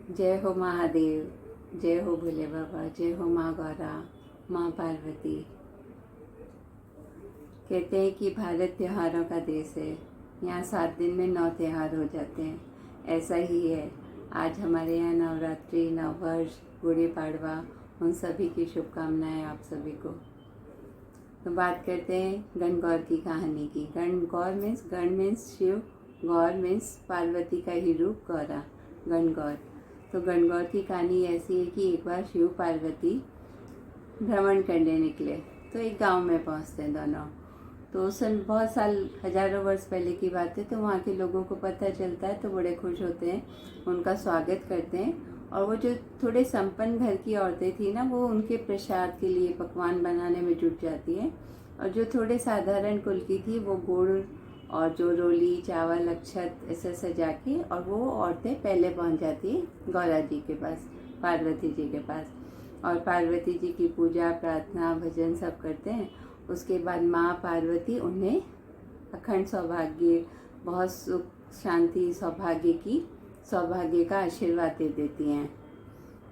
जय हो महादेव, जय हो भोले बाबा, जय हो माँ गौरा, माँ पार्वती। कहते हैं कि भारत त्योहारों का देश है। यहाँ 7 दिन में 9 त्योहार हो जाते हैं। ऐसा ही है। आज हमारे यहाँ नवरात्रि, नववर्ष, गुड़ी पाड़वा, उन सभी की शुभकामनाएं आप सभी को। तो बात करते हैं गणगौर की कहानी की। गणगौर मीन्स गण मीन्स शिव, गौर मीन्स पार्वती का ही रूप गौरा, गणगौर। तो गणगौर की कहानी ऐसी है कि एक बार शिव पार्वती भ्रमण करने निकले तो एक गांव में पहुंचते हैं दोनों। तो उस समय बहुत साल, हजारों वर्ष पहले की बात है। तो वहाँ के लोगों को पता चलता है तो बड़े खुश होते हैं, उनका स्वागत करते हैं। और वो जो थोड़े संपन्न घर की औरतें थी ना, वो उनके प्रसाद के लिए पकवान बनाने में जुट जाती हैं। और जो थोड़े साधारण कुल की थी, वो गुड़ और जो रोली, चावल, अक्षत ऐसे सजा के, और वो औरतें पहले पहुंच जाती हैं गौरा जी के पास, पार्वती जी के पास। और पार्वती जी की पूजा, प्रार्थना, भजन सब करते हैं। उसके बाद माँ पार्वती उन्हें अखंड सौभाग्य, बहुत सुख, शांति, सौभाग्य का आशीर्वाद दे देती हैं।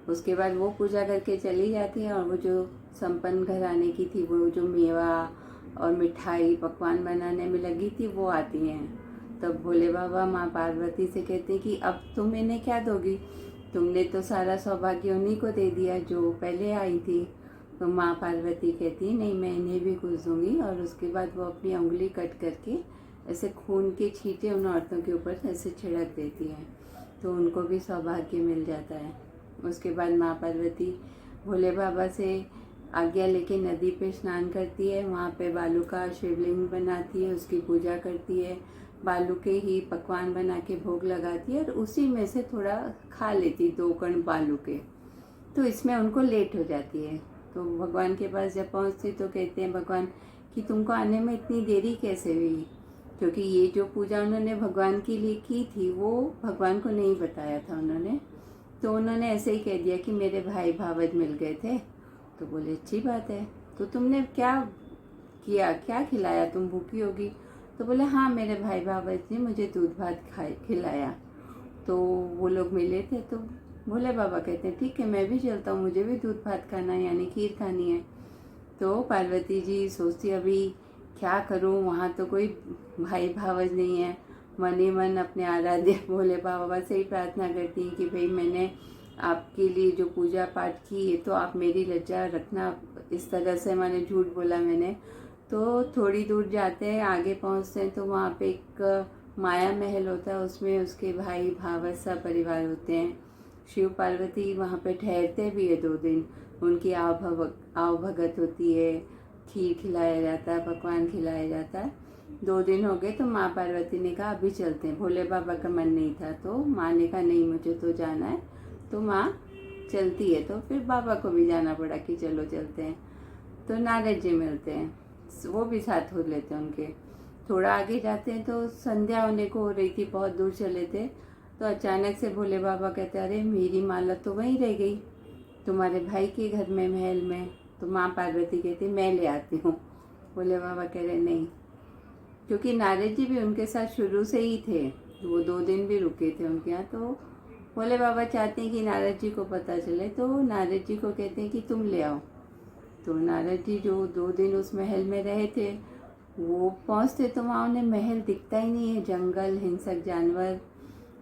उसके बाद वो पूजा करके चली जाती हैं। और वो जो संपन्न घराने की थी, वो जो मेवा और मिठाई पकवान बनाने में लगी थी, वो आती हैं। तब भोले बाबा माँ पार्वती से कहते हैं कि अब तुम इन्हें क्या दोगी? तुमने तो सारा सौभाग्य उन्हीं को दे दिया जो पहले आई थी। तो माँ पार्वती कहती है नहीं, मैं इन्हें भी कुछ दूंगी। और उसके बाद वो अपनी उंगली कट करके ऐसे खून के छींटे उन औरतों के ऊपर ऐसे छिड़क देती है, तो उनको भी सौभाग्य मिल जाता है। उसके बाद माँ पार्वती भोले बाबा से आज्ञा लेके नदी पे स्नान करती है। वहाँ पे बालू का शिवलिंग बनाती है, उसकी पूजा करती है। बालू के ही पकवान बना के भोग लगाती है और उसी में से थोड़ा खा लेती, 2 कण बालू के। तो इसमें उनको लेट हो जाती है। तो भगवान के पास जब पहुँचती तो कहते हैं भगवान कि तुमको आने में इतनी देरी कैसे हुई? क्योंकि ये जो पूजा उन्होंने भगवान के लिए की थी, वो भगवान को नहीं बताया था उन्होंने। तो उन्होंने ऐसे ही कह दिया कि मेरे भाई भावज मिल गए थे। तो बोले अच्छी बात है, तो तुमने क्या किया, क्या खिलाया? तुम भूखी होगी। तो बोले हाँ, मेरे भाई भावज ने मुझे दूध भात खिलाया। तो वो लोग मिले थे। तो भोले बाबा कहते हैं ठीक है, मैं भी चलता हूँ, मुझे भी दूध भात खाना है, यानी खीर खानी है। तो पार्वती जी सोचती अभी क्या करूँ, वहाँ तो कोई भाई भावज नहीं है। मन ही मन अपने आराध्य भोले बाबा से ही प्रार्थना करती हैं कि भाई मैंने आपके लिए जो पूजा पाठ की है, तो आप मेरी लज्जा रखना। इस तरह से मैंने झूठ बोला मैंने। तो थोड़ी दूर जाते हैं, आगे पहुँचते हैं तो वहाँ पे एक माया महल होता है, उसमें उसके भाई भावज सब परिवार होते हैं। शिव पार्वती वहाँ पे ठहरते भी है 2 दिन। उनकी आव भगत होती है, खीर खिलाया जाता है, पकवान खिलाया जाता है। 2 दिन हो गए तो माँ पार्वती ने कहा अभी चलते हैं। भोले बाबा का मन नहीं था, तो माँ ने कहा नहीं, मुझे तो जाना है। तो माँ चलती है, तो फिर बाबा को भी जाना पड़ा कि चलो चलते हैं। तो नारद जी मिलते हैं, वो भी साथ हो लेते हैं उनके। थोड़ा आगे जाते हैं तो संध्या होने को हो रही थी, बहुत दूर चले थे। तो अचानक से भोले बाबा कहते अरे मेरी माला तो वहीं रह गई, तुम्हारे भाई के घर में, महल में। तो माँ पार्वती कहती मैं ले आती हूँ। भोले बाबा कह रहे नहीं, क्योंकि नारद जी भी उनके साथ शुरू से ही थे, वो 2 दिन भी रुके थे उनके यहाँ। तो भोले बाबा चाहते हैं कि नारद जी को पता चले, तो नारद जी को कहते हैं कि तुम ले आओ। तो नारद जी जो 2 दिन उस महल में रहे थे, वो पहुँचते तो वहाँ उन्हें महल दिखता ही नहीं है, जंगल, हिंसक जानवर।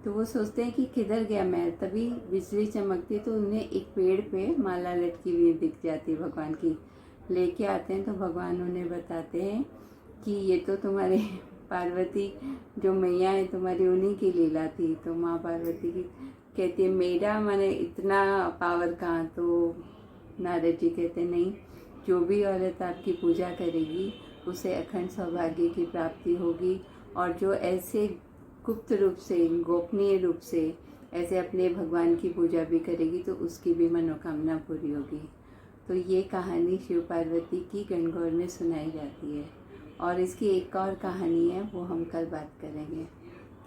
तो वो सोचते हैं कि किधर गया महल। तभी बिजली चमकती तो उन्हें एक पेड़ पे माला लटकी हुई दिख जाती भगवान की। लेके आते हैं तो भगवान उन्हें बताते हैं कि ये तो तुम्हारे पार्वती जो मैया है तुम्हारी, उन्हीं की लीला थी। तो माँ पार्वती की कहती है मेरा मैंने इतना पावर कहाँ? तो नारद जी कहते नहीं, जो भी औरत आपकी पूजा करेगी उसे अखंड सौभाग्य की प्राप्ति होगी। और जो ऐसे गुप्त रूप से, गोपनीय रूप से ऐसे अपने भगवान की पूजा भी करेगी तो उसकी भी मनोकामना पूरी होगी। तो ये कहानी शिव पार्वती की गणगौर में सुनाई जाती है। और इसकी एक और कहानी है, वो हम कल बात करेंगे।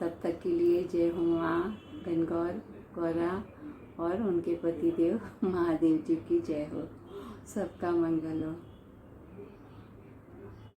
तब तक के लिए जय हो माँ गणगौर, गौरा और उनके पतिदेव महादेव जी की जय हो। सबका मंगल हो।